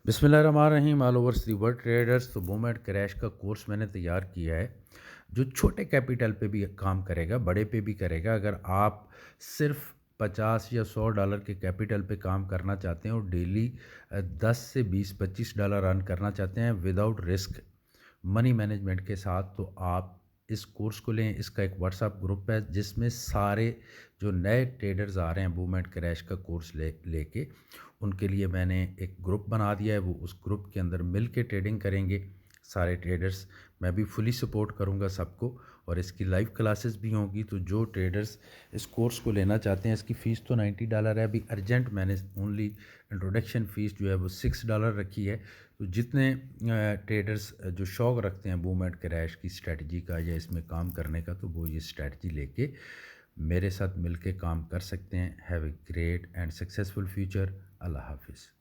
बिस्मिल्लाहिर्रहमानिर्रहीम। All overs the world traders. तो boom and crash का कोर्स मैंने तैयार किया है जो छोटे कैपिटल पे भी काम करेगा, बड़े पे भी करेगा। अगर आप सिर्फ 50 या $100 के कैपिटल पे काम करना चाहते हैं और डेली 10 से 20-25 डॉलर अर्न करना चाहते हैं विदाउट रिस्क मनी मैनेजमेंट के साथ, तो आप इस कोर्स को लें। इसका एक व्हाट्सएप ग्रुप है जिसमें सारे जो नए ट्रेडर्स आ रहे हैं बूम एंड क्रैश का कोर्स लेके उनके लिए मैंने एक ग्रुप बना दिया है। वो उस ग्रुप के अंदर मिल के ट्रेडिंग करेंगे सारे ट्रेडर्स। मैं भी फुली सपोर्ट करूंगा सबको, और इसकी लाइव क्लासेस भी होंगी। तो जो ट्रेडर्स इस कोर्स को लेना चाहते हैं, इसकी फ़ीस तो $90 है। अभी अर्जेंट मैंने ओनली इंट्रोडक्शन फ़ीस जो है वो $6 रखी है। तो जितने ट्रेडर्स जो शौक़ रखते हैं बूम एंड क्रैश की स्ट्रेटजी का या इसमें काम करने का, तो वो ये स्ट्रेटजी लेके मेरे साथ मिलके काम कर सकते हैं। Have a great and successful future. अल्लाह हाफिज़।